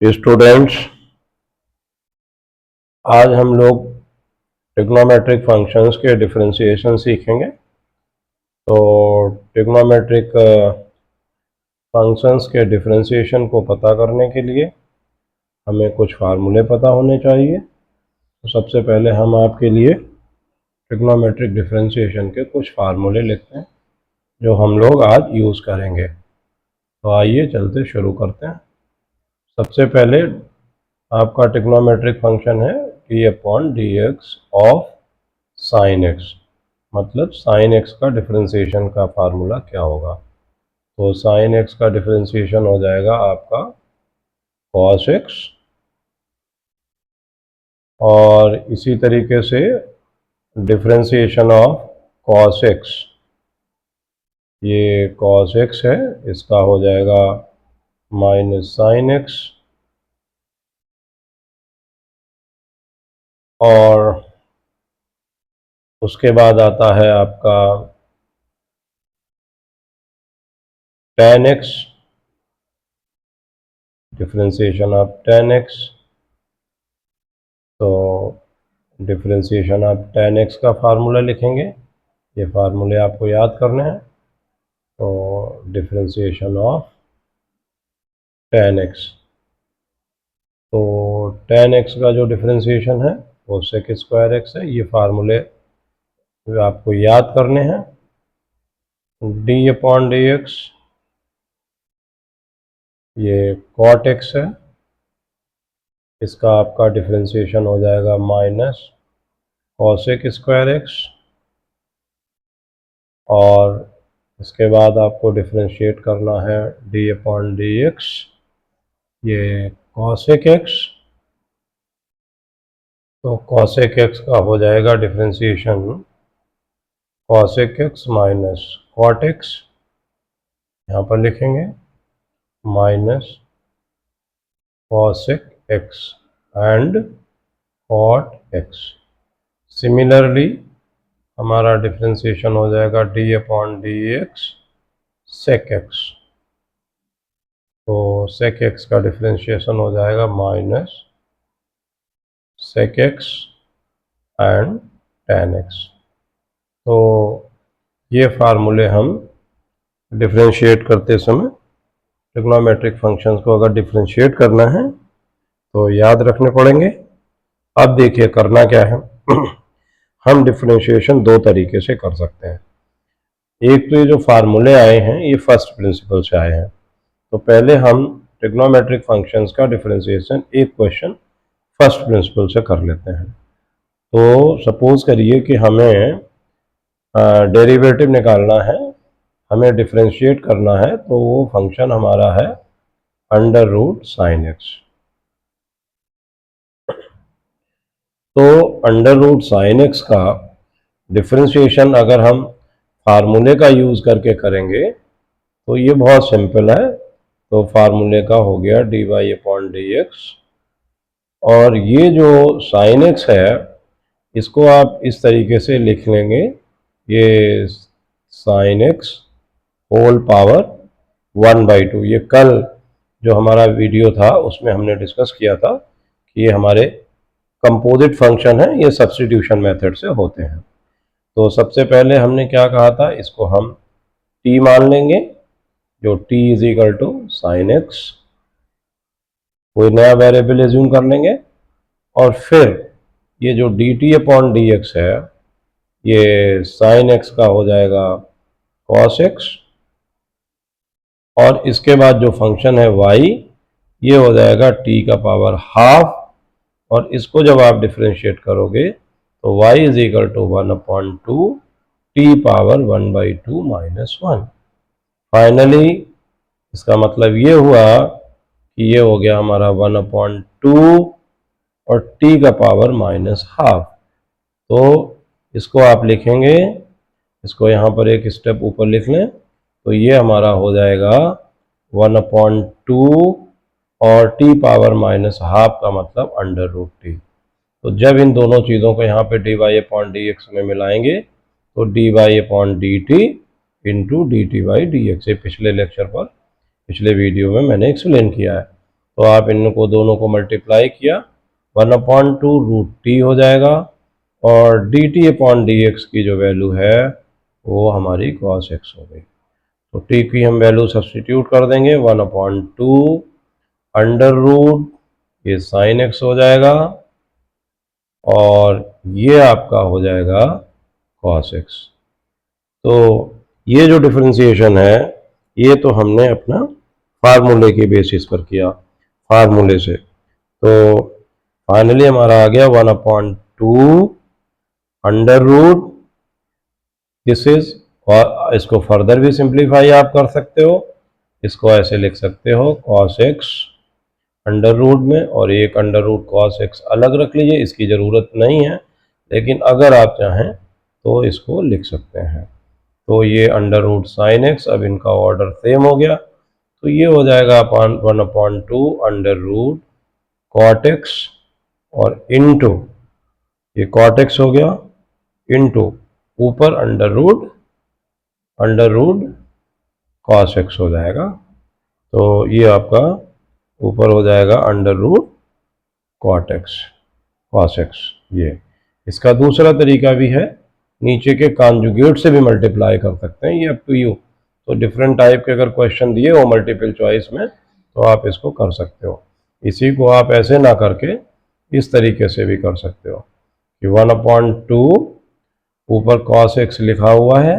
Students, आज हम लोग ट्रिग्नोमेट्रिक फंक्शंस के डिफरेंशिएशन सीखेंगे। तो ट्रिग्नोमेट्रिक फंक्शंस के डिफरेंशिएशन को पता करने के लिए हमें कुछ फार्मूले पता होने चाहिए। तो सबसे पहले हम आपके लिए ट्रिग्नोमेट्रिक डिफरेंशिएशन के कुछ फार्मूले लिखते हैं जो हम लोग आज यूज़ करेंगे। तो आइए चलते शुरू करते हैं। सबसे पहले आपका ट्रिग्नोमेट्रिक फंक्शन है d/dx ऑफ साइन एक्स, मतलब साइन एक्स का डिफरेंशिएशन का फार्मूला क्या होगा। तो साइन एक्स का डिफरेंशिएशन हो जाएगा आपका cos x, और इसी तरीके से डिफरेंशिएशन ऑफ cos x, ये cos x है, इसका हो जाएगा माइनस साइन एक्स, और उसके बाद आता है आपका tan x, differentiation of tan x। तो डिफरेंशिएशन ऑफ tan x का फार्मूला लिखेंगे, ये फार्मूले आपको याद करने हैं। तो डिफरेंशिएशन ऑफ tan x, तो tan x का जो डिफरेंशिएशन है वो sec स्क्वायर x है। ये फार्मूले आपको याद करने हैं। d/dx ये cot x है, इसका आपका डिफरेंशिएशन हो जाएगा माइनस cosec स्क्वायर x, और इसके बाद आपको डिफरेंशिएट करना है d/dx ये cosec x। तो cosec x का हो जाएगा differentiation cosec x minus cot x, यहाँ पर लिखेंगे minus cosec x and cot x। Similarly हमारा डिफरेंशिएशन हो जाएगा d/dx sec x। तो sec x का डिफरेंशिएशन हो जाएगा minus sec x and tan x। तो ये फार्मूले हम डिफरेंशिएट करते समय ट्रिग्नोमेट्रिक फंक्शंस को अगर डिफरेंशिएट करना है तो याद रखने पड़ेंगे। अब देखिए करना क्या है। हम डिफरेंशिएशन दो तरीके से कर सकते हैं। एक तो ये जो फार्मूले आए हैं ये फर्स्ट प्रिंसिपल से आए हैं। तो पहले हम ट्रिग्नोमेट्रिक फंक्शंस का डिफरेंशिएशन एक क्वेश्चन फर्स्ट प्रिंसिपल से कर लेते हैं। तो सपोज करिए कि हमें डेरिवेटिव निकालना है, हमें डिफरेंशिएट करना है, तो वो फंक्शन हमारा है अंडर रूट साइन एक्स। तो अंडर रूट साइन एक्स का डिफरेंशिएशन अगर हम फार्मूले का यूज़ करके करेंगे तो ये बहुत सिंपल है। तो फार्मूले का हो गया dy/dx, और ये जो साइन एक्स है इसको आप इस तरीके से लिख लेंगे, ये साइन एक्स होल पावर 1/2। ये कल जो हमारा वीडियो था उसमें हमने डिस्कस किया था कि ये हमारे कंपोजिट फंक्शन है, ये सब्स्टिट्यूशन मेथड से होते हैं। तो सबसे पहले हमने क्या कहा था, इसको हम t मान लेंगे, जो t = साइन एक्स, कोई नया वेरिएबल एज्यूम कर लेंगे, और फिर ये जो dt/dx है ये साइन एक्स का हो जाएगा cos x, और इसके बाद जो फंक्शन है y ये हो जाएगा t का पावर हाफ, और इसको जब आप डिफरेंशिएट करोगे तो y = 1/2 t power 1/2 minus 1। Finally इसका मतलब ये हुआ कि ये हो गया हमारा 1/2 और t का पावर माइनस हाफ। तो इसको आप लिखेंगे, इसको यहाँ पर एक स्टेप ऊपर लिख लें, तो ये हमारा हो जाएगा 1/2 और t पावर माइनस हाफ का मतलब अंडर रूट t। तो जब इन दोनों चीज़ों को यहाँ पे dy/dx में मिलाएंगे तो dy/dt इंटू dt/dx, ये पिछले लेक्चर पर, पिछले वीडियो में मैंने एक्सप्लेन किया है। तो आप इनको दोनों को मल्टीप्लाई किया, 1/2 √t हो जाएगा, और dt अपॉन dx की जो वैल्यू है वो हमारी cos x हो गई। तो t की हम वैल्यू सब्सटीट्यूट कर देंगे, 1/2 अंडर रूट ये sin x हो जाएगा, और ये आपका हो जाएगा cos x। तो ये जो डिफरेंशिएशन है ये तो हमने अपना फार्मूले के बेसिस पर किया, फार्मूले से। तो फाइनली हमारा आ गया 1/2 अंडर रूट दिस इज, और इसको फर्दर भी सिंप्लीफाई आप कर सकते हो, इसको ऐसे लिख सकते हो cos x अंडर रूट में, और एक अंडर रूट cos x अलग रख लीजिए, इसकी ज़रूरत नहीं है, लेकिन अगर आप चाहें तो इसको लिख सकते हैं। तो ये अंडर रूट साइन एक्स, अब इनका ऑर्डर सेम हो गया, तो ये हो जाएगा 1/2 अंडर रूट कॉट एक्स, और इनटू ये कॉट एक्स हो गया, इनटू ऊपर अंडर रूट कॉस एक्स हो जाएगा। तो ये आपका ऊपर हो जाएगा under root cot x cos x. ये इसका दूसरा तरीका भी है, नीचे के कॉन्जुगेट से भी मल्टीप्लाई कर सकते हैं, ये अप टू यू। तो डिफरेंट टाइप के अगर क्वेश्चन दिए हो मल्टीपल चॉइस में तो आप इसको कर सकते हो। इसी को आप ऐसे ना करके इस तरीके से भी कर सकते हो कि 1/2 ऊपर cos x लिखा हुआ है,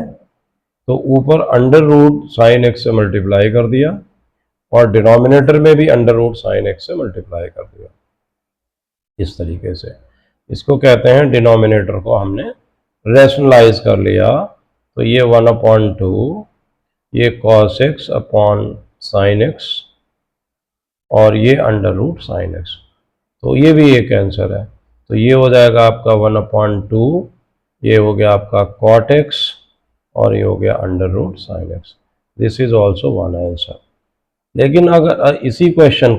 तो ऊपर अंडर रूट साइन एक्स से मल्टीप्लाई कर दिया, और डिनोमिनेटर में भी अंडर रूट साइन एक्स से मल्टीप्लाई कर दिया। इस तरीके से इसको कहते हैं, डिनोमिनेटर को हमने रैशनलाइज कर लिया। तो ये 1/2 ये cos x upon sine x, और ये अंडर रूट साइन एक्स, तो ये भी एक आंसर है। तो ये हो जाएगा आपका 1/2, ये हो गया आपका cot x, और ये हो गया under root sine x. This is also one answer. लेकिन अगर इसी क्वेश्चन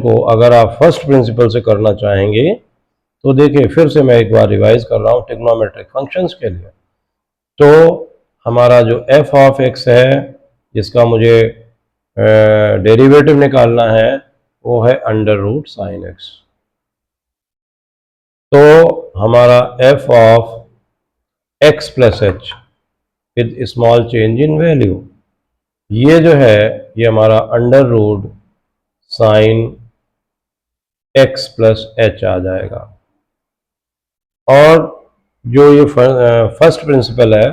को अगर आप फर्स्ट प्रिंसिपल से करना चाहेंगे तो देखिए, फिर से मैं एक बार रिवाइज कर रहा हूँ ट्रिग्नोमेट्रिक फंक्शंस के लिए। तो हमारा जो f ऑफ x है, जिसका मुझे डेरिवेटिव निकालना है, वो है अंडर रूट साइन एक्स। तो हमारा f of x plus H with small change in value, ये जो है ये हमारा under root sine x plus H आ जाएगा। और जो ये फर्स्ट प्रिंसिपल है,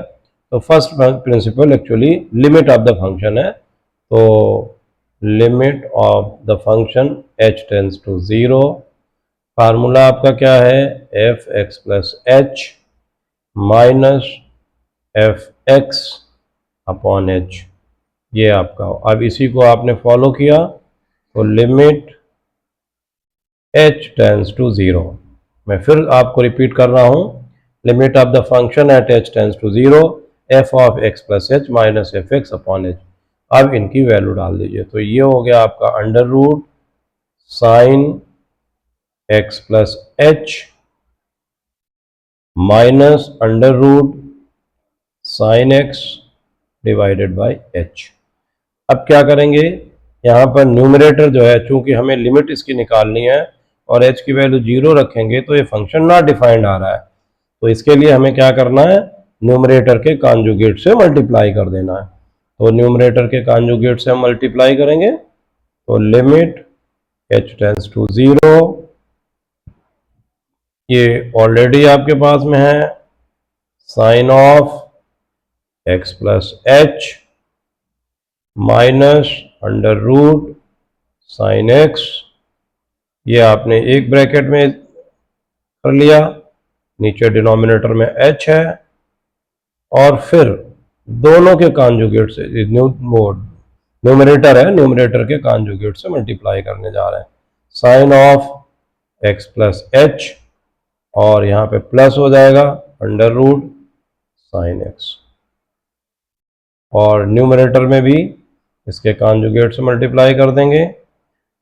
तो first principle actually limit of the function है। तो limit of the function h tends to 0, formula आपका क्या है, F X plus H minus F x upon H, ये आपका। अब इसी को आपने फॉलो किया, तो लिमिट h टेंस टू 0, मैं फिर आपको रिपीट कर रहा हूँ, limit of the function at h tends to 0 f of x plus H minus F x upon h. अब इनकी वैल्यू डाल दीजिए, तो ये हो गया आपका under root sine x plus H minus under root sine x divided by h। अब क्या करेंगे, यहाँ पर न्यूमरेटर जो है, चूंकि हमें लिमिट इसकी निकालनी है और h की वैल्यू 0 रखेंगे तो ये फंक्शन नॉट डिफाइंड आ रहा है, तो इसके लिए हमें क्या करना है, न्यूमरेटर के कॉन्जुगेट से मल्टीप्लाई कर देना है। तो न्यूमरेटर के कॉन्जुगेट से हम मल्टीप्लाई करेंगे, तो लिमिट h टेंस टू 0, ये ऑलरेडी आपके पास में है, sine of x plus H minus under root sine x, ये आपने एक ब्रैकेट में कर लिया, नीचे डिनोमिनेटर में h है, और फिर दोनों के कॉन्जुगेट से, न्यूमरेटर है, न्यूमरेटर के कॉन्जुगेट से मल्टीप्लाई करने जा रहे हैं, sine of x plus h, और यहाँ पे प्लस हो जाएगा अंडर रूट साइन एक्स, और न्यूमरेटर में भी इसके कॉन्जुगेट से मल्टीप्लाई कर देंगे,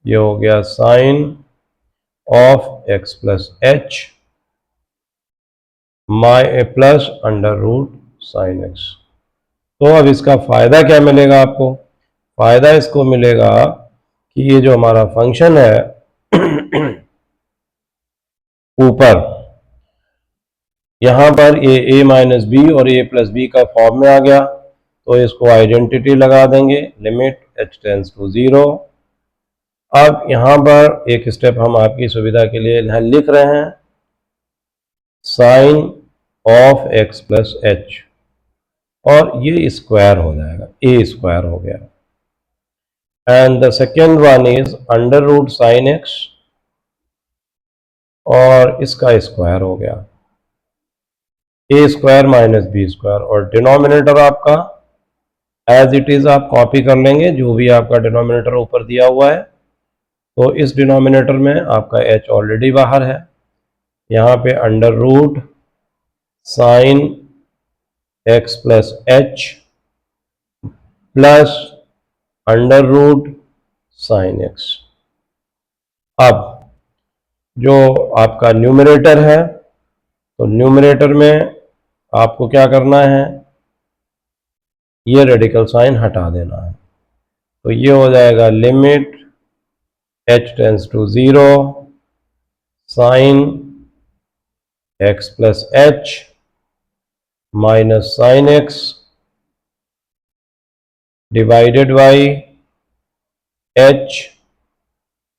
ये हो गया sine of x plus h plus under root sine x. तो अब इसका फायदा क्या मिलेगा आपको, फायदा इसको मिलेगा कि ये जो हमारा फंक्शन है ऊपर यहाँ पर ये a माइनस बी और a प्लस बी का फॉर्म में आ गया, तो इसको आइडेंटिटी लगा देंगे, लिमिट h टेंड्स टू 0। अब यहाँ पर एक स्टेप हम आपकी सुविधा के लिए यहाँ लिख रहे हैं, sine of x plus h, और ये स्क्वायर हो जाएगा, a स्क्वायर हो गया। And the second one is under root sine x, और इसका स्क्वायर हो गया, a square minus b square. और डिनोमिनेटर आपका एज इट इज आप कॉपी कर लेंगे, जो भी आपका डिनोमिनेटर ऊपर दिया हुआ है। तो इस डिनोमिनेटर में आपका h ऑलरेडी बाहर है, यहाँ पे under root sine x plus h plus under root sine x। अब जो आपका न्यूमरेटर है, तो न्यूमरेटर में आपको क्या करना है, ये रेडिकल साइन हटा देना है। तो ये हो जाएगा limit h tends to 0 sine x plus H minus sine x divided by h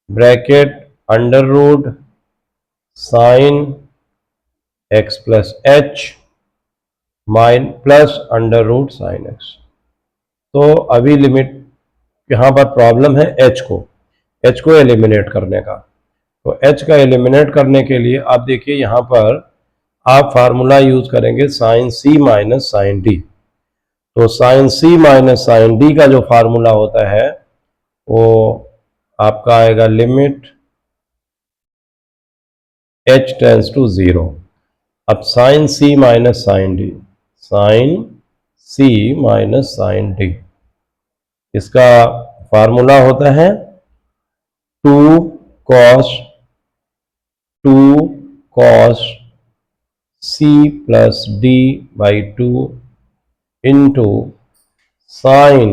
bracket under root sine x plus h minus plus under root sine x। तो अभी लिमिट यहाँ पर प्रॉब्लम है h को एलिमिनेट करने का। तो h का एलिमिनेट करने के लिए आप देखिए यहाँ पर आप फार्मूला यूज करेंगे sine c minus sine d। तो sine c minus sine d का जो फार्मूला होता है वो आपका आएगा लिमिट h टेंड्स टू 0। अब sine c minus sine d, sine c minus sine d, इसका फार्मूला होता है 2 cos c plus d by 2 into sine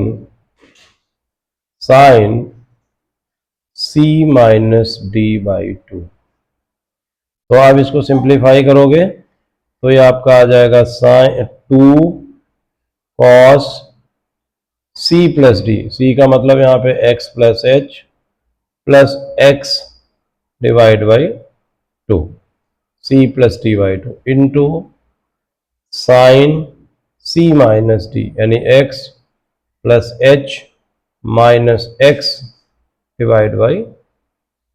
c minus d by 2। तो आप इसको सिंप्लीफाई करोगे तो ये आपका आ जाएगा sine 2 cos c plus d, c का मतलब यहाँ पे x plus h plus x divide by 2, c plus d by 2 into sine c minus d यानी x plus h minus x divide by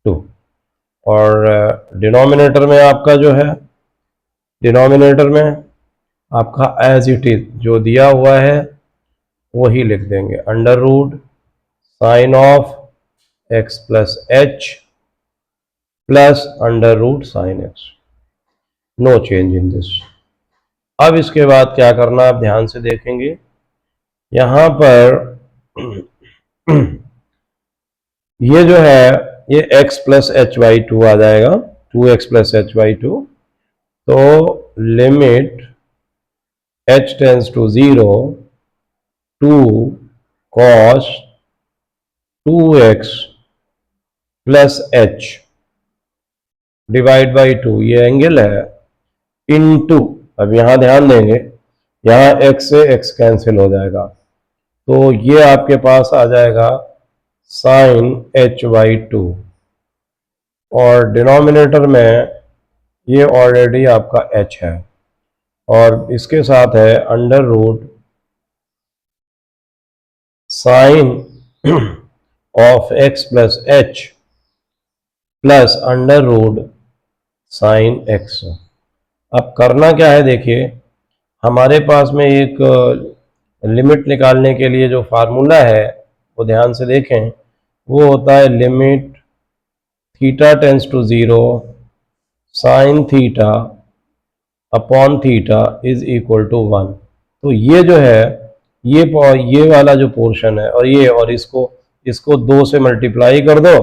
2। और डिनोमिनेटर में आपका जो है, डिनोमिनेटर में आपका एज इट इज जो दिया हुआ है वही लिख देंगे, under root sine of x plus h plus under root sine x, no change in this. अब इसके बाद क्या करना आप ध्यान से देखेंगे, यहां पर ये जो है ये x प्लस एच बाई 2 आ जाएगा, 2x प्लस एच बाई 2। तो limit h tends to 0 2 cos 2x plus h divide by 2, ये एंगल है, इनटू, अब यहां ध्यान देंगे यहां x से x कैंसिल हो जाएगा, तो ये आपके पास आ जाएगा साइन h बाई 2। और डिनोमिनेटर में ये ऑलरेडी आपका h है, और इसके साथ है under root sine of x plus h plus under root sine x। अब करना क्या है, देखिए हमारे पास में एक लिमिट निकालने के लिए जो फार्मूला है वो ध्यान से देखें, वो होता है limit theta tends to 0 sine theta upon theta is equal to 1। तो ये जो है ये वाला जो पोर्शन है और इसको 2 से मल्टीप्लाई कर दो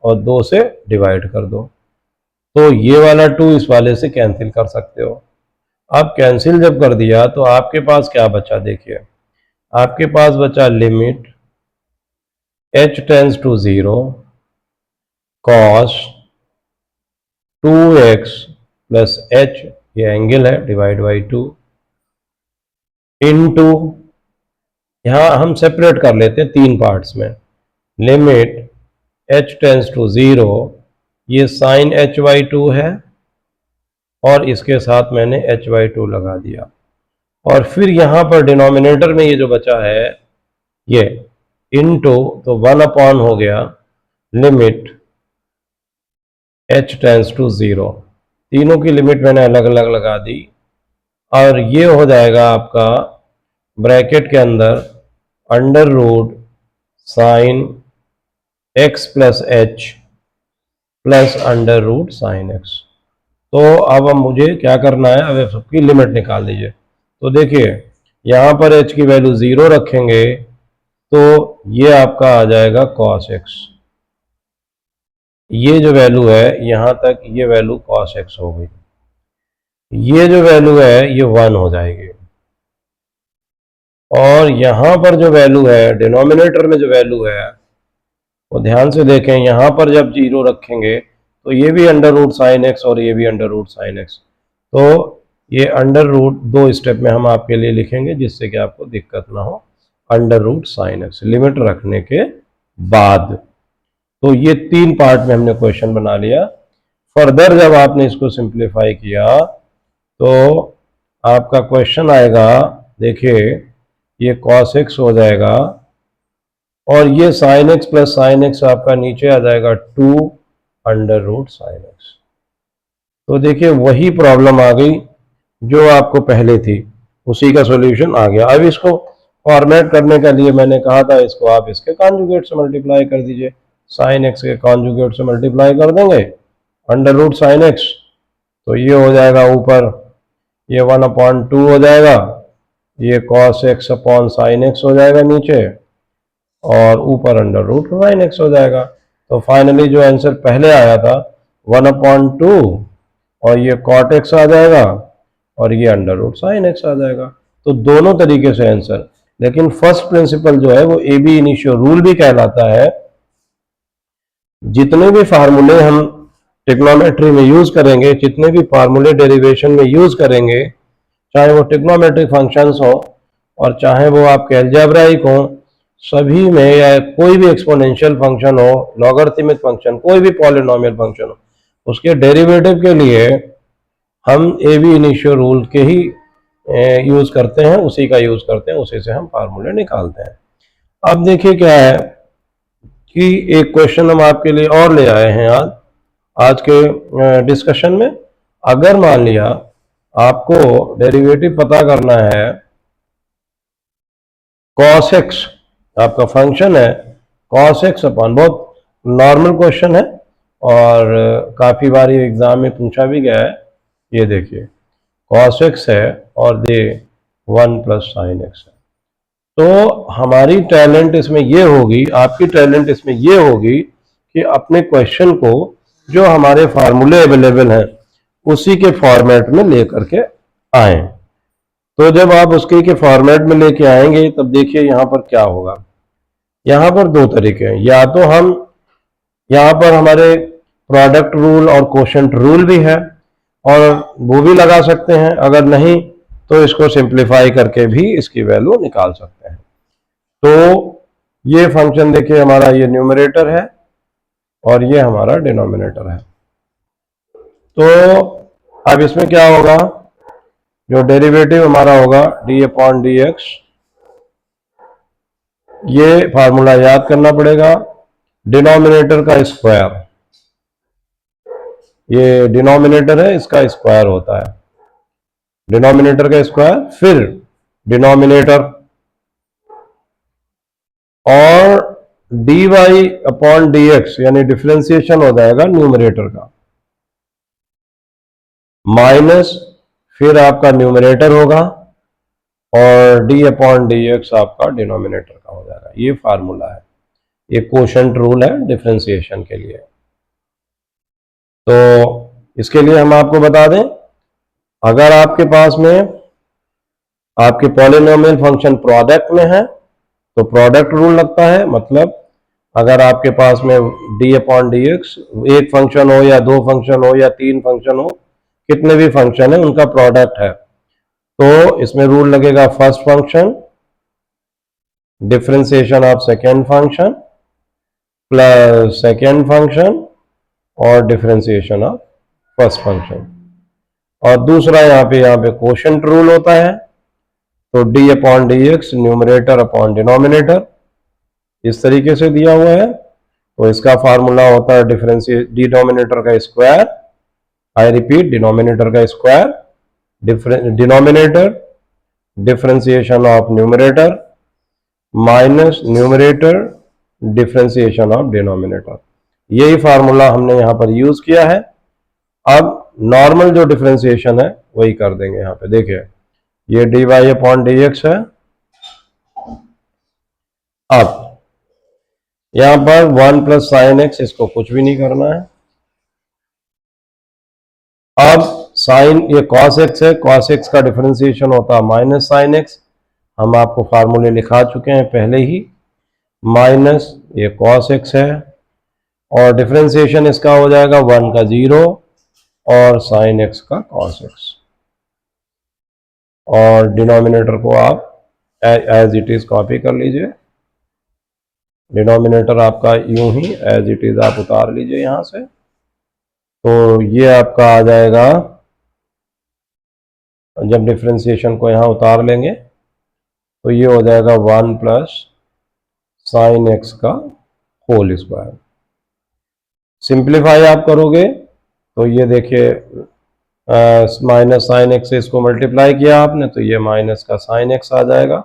और 2 से डिवाइड कर दो, तो ये वाला 2 इस वाले से कैंसिल कर सकते हो। अब कैंसिल जब कर दिया तो आपके पास क्या बचा, देखिए आपके पास बचा limit h tends to 0 cos 2x plus h, ये एंगल है, डिवाइड बाई 2 इनटू, यहां हम सेपरेट कर लेते हैं 3 पार्ट्स में, लिमिट h टेंस टू 0, ये साइन h बाई 2 है और इसके साथ मैंने h बाई 2 लगा दिया, और फिर यहां पर डिनोमिनेटर में ये जो बचा है ये इनटू, तो 1 अपॉन हो गया लिमिट h टेंस टू 0, तीनों की लिमिट मैंने अलग अलग लगा दी, और ये हो जाएगा आपका ब्रैकेट के अंदर under root sine x plus h plus under root sine x। तो अब मुझे क्या करना है, अब सबकी लिमिट निकाल दीजिए। तो देखिए यहाँ पर h की वैल्यू 0 रखेंगे तो ये आपका आ जाएगा cos x, ये जो वैल्यू है यहाँ तक ये वैल्यू cos x हो गई, ये जो वैल्यू है ये 1 हो जाएगी, और यहां पर जो वैल्यू है डिनोमिनेटर में जो वैल्यू है वो ध्यान से देखें, यहां पर जब 0 रखेंगे तो ये भी अंडर रूट साइन एक्स और ये भी अंडर रूट साइन एक्स, तो ये अंडर रूट 2 स्टेप में हम आपके लिए लिखेंगे जिससे कि आपको दिक्कत ना हो, under root sine x limit रखने के बाद। तो ये 3 पार्ट में हमने क्वेश्चन बना लिया। फर्दर जब आपने इसको सिंप्लीफाई किया तो आपका क्वेश्चन आएगा, देखिए ये cos x हो जाएगा और ये sine x plus sine x आपका नीचे आ जाएगा 2 अंडर रूट साइन एक्स। तो देखिए वही प्रॉब्लम आ गई जो आपको पहले थी, उसी का सॉल्यूशन आ गया। अब इसको फॉर्मेट करने के लिए मैंने कहा था इसको आप इसके कॉन्जुगेट से मल्टीप्लाई कर दीजिए, साइन एक्स के कॉन्जुगेट से मल्टीप्लाई कर देंगे अंडर रूट साइन एक्स, तो ये हो जाएगा ऊपर ये 1/2 हो जाएगा, ये cos x upon sine x हो जाएगा नीचे, और ऊपर अंडर रूट साइन एक्स हो जाएगा। तो फाइनली जो आंसर पहले आया था 1/2 और ये cot x आ जाएगा और ये अंडर रूट साइन एक्स आ जाएगा। तो दोनों तरीके से आंसर, लेकिन फर्स्ट प्रिंसिपल जो है वो ए बी इनिशियो रूल भी कहलाता है। जितने भी फार्मूले हम ट्रिग्नोमेट्री में यूज करेंगे, जितने भी फार्मूले डेरिवेशन में यूज करेंगे, चाहे वो ट्रिग्नोमेट्रिक फंक्शंस हो और चाहे वो आपके अलजेब्राइक हो, सभी में, या कोई भी एक्सपोनेंशियल फंक्शन हो, लॉगरिथमिक फंक्शन, कोई भी पॉलिनोमियल फंक्शन हो, उसके डेरिवेटिव के लिए हम ए बी इनिशियो रूल के ही यूज करते हैं, उसी का यूज करते हैं, उसी से हम फार्मूले निकालते हैं। अब देखिए क्या है कि एक क्वेश्चन हम आपके लिए और ले आए हैं आज के डिस्कशन में। अगर मान लिया आपको डेरिवेटिव पता करना है, cos x आपका फंक्शन है, cos x अपॉन, बहुत नॉर्मल क्वेश्चन है और काफी बार एग्जाम में पूछा भी गया है। ये देखिए cos x है और दे 1 प्लस साइन x है। तो हमारी टैलेंट इसमें ये होगी, आपकी टैलेंट इसमें ये होगी कि अपने क्वेश्चन को जो हमारे फार्मूले अवेलेबल हैं उसी के फॉर्मेट में लेकर के आए। तो जब आप उसके के फॉर्मेट में लेके आएंगे तब देखिए यहां पर क्या होगा। यहां पर 2 तरीके हैं, या तो हम यहां पर हमारे प्रोडक्ट रूल और कोशेंट रूल भी है और वो भी लगा सकते हैं, अगर नहीं तो इसको सिंप्लीफाई करके भी इसकी वैल्यू निकाल सकते हैं। तो ये फंक्शन देखिए हमारा ये न्यूमरेटर है और ये हमारा डिनोमिनेटर है। तो अब इसमें क्या होगा, जो डेरिवेटिव हमारा होगा डी अपॉन डी एक्स, ये फार्मूला याद करना पड़ेगा, डिनोमिनेटर का स्क्वायर, ये डिनोमिनेटर है इसका स्क्वायर होता है, डिनोमिनेटर का स्क्वायर, फिर डिनोमिनेटर और d y upon d x यानी डिफ्रेंसिएशन हो जाएगा न्यूमरेटर का, माइनस फिर आपका न्यूमरेटर होगा और डी अपॉन डी एक्स आपका डिनोमिनेटर का हो जाएगा। ये फार्मूला है, ये कोशेंट रूल है डिफ्रेंसिएशन के लिए। तो इसके लिए हम आपको बता दें, अगर आपके पास में आपके पॉलिनोमियल फंक्शन प्रोडक्ट में है तो प्रोडक्ट रूल लगता है, मतलब अगर आपके पास में डी अपॉन डी एक्स एक फंक्शन हो या दो फंक्शन हो या तीन फंक्शन हो, कितने भी फंक्शन है उनका प्रोडक्ट है, तो इसमें रूल लगेगा first function differentiation of second function plus second function और डिफरेंशिएशन ऑफ फर्स्ट फंक्शन। और दूसरा यहाँ पे कोशेंट रूल होता है, तो D upon d x numerator upon denominator इस तरीके से दिया हुआ है। तो इसका फार्मूला होता है डिनोमिनेटर का स्क्वायर, आई रिपीट डिनोमिनेटर का square denominator differentiation of numerator minus numerator differentiation of denominator. यही फार्मूला हमने यहां पर यूज किया है। अब नॉर्मल जो डिफरेंशिएशन है वही कर देंगे। यहां पे देखिए ये d y upon d x है। अब यहां पर 1 प्लस साइन एक्स, इसको कुछ भी नहीं करना है। अब साइन ये कॉस एक्स है, कॉस एक्स का डिफरेंशिएशन होता है माइनस साइन एक्स, हम आपको फार्मूले लिखा चुके हैं पहले ही। माइनस ये कॉस एक्स है और डिफरेंशिएशन इसका हो जाएगा 1 का 0 और साइन एक्स का कॉस एक्स। और डिनोमिनेटर को आप एज इट इज कॉपी कर लीजिए। डिनोमिनेटर आपका यूं ही एज इट इज आप उतार लीजिए यहां से। तो ये आपका आ जाएगा, जब डिफरेंशिएशन को यहां उतार लेंगे तो ये हो जाएगा 1 प्लस साइन एक्स का होल स्क्वायर। सिंप्लीफाई आप करोगे तो ये देखिए माइनस साइन एक्स से इसको मल्टीप्लाई किया आपने तो ये माइनस का साइन एक्स आ जाएगा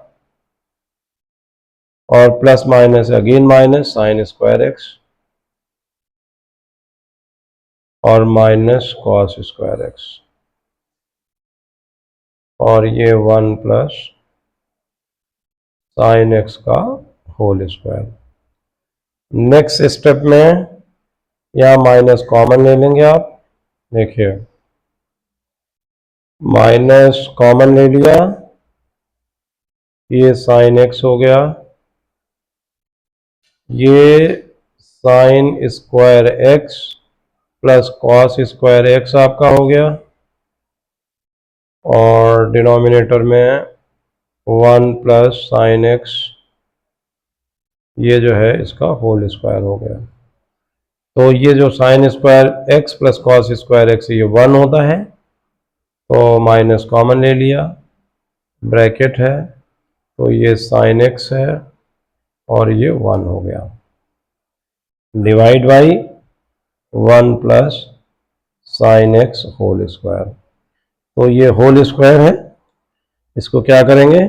और plus minus again minus sine square x और माइनस कॉस स्क्वायर एक्स और ये 1 प्लस साइन एक्स का होल स्क्वायर। नेक्स्ट स्टेप में यहां माइनस कॉमन ले लेंगे आप। देखिए माइनस कॉमन ले लिया, ये साइन एक्स हो गया, ये sine square x plus cos square x आपका हो गया और डिनोमिनेटर में 1 प्लस साइन एक्स ये जो है इसका होल स्क्वायर हो गया। तो ये जो sine square x plus cos square x ये 1 होता है, तो माइनस कॉमन ले लिया, ब्रैकेट है, तो ये साइन एक्स है और ये 1 हो गया, divide by 1 plus sine x whole square. तो ये होल स्क्वायर है, इसको क्या करेंगे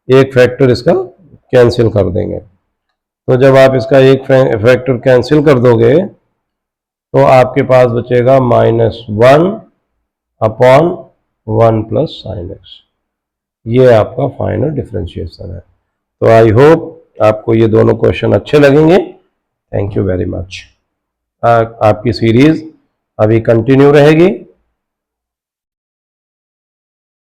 एक फैक्टर इसका कैंसिल कर देंगे। तो जब आप इसका एक फैक्टर कैंसिल कर दोगे तो आपके पास बचेगा -1 अपॉन 1 प्लस साइन एक्स। ये आपका फाइनल डिफरेंशिएशन है। तो आई होप आपको ये दोनों क्वेश्चन अच्छे लगेंगे। Thank you very much. आपकी सीरीज अभी कंटिन्यू रहेगी।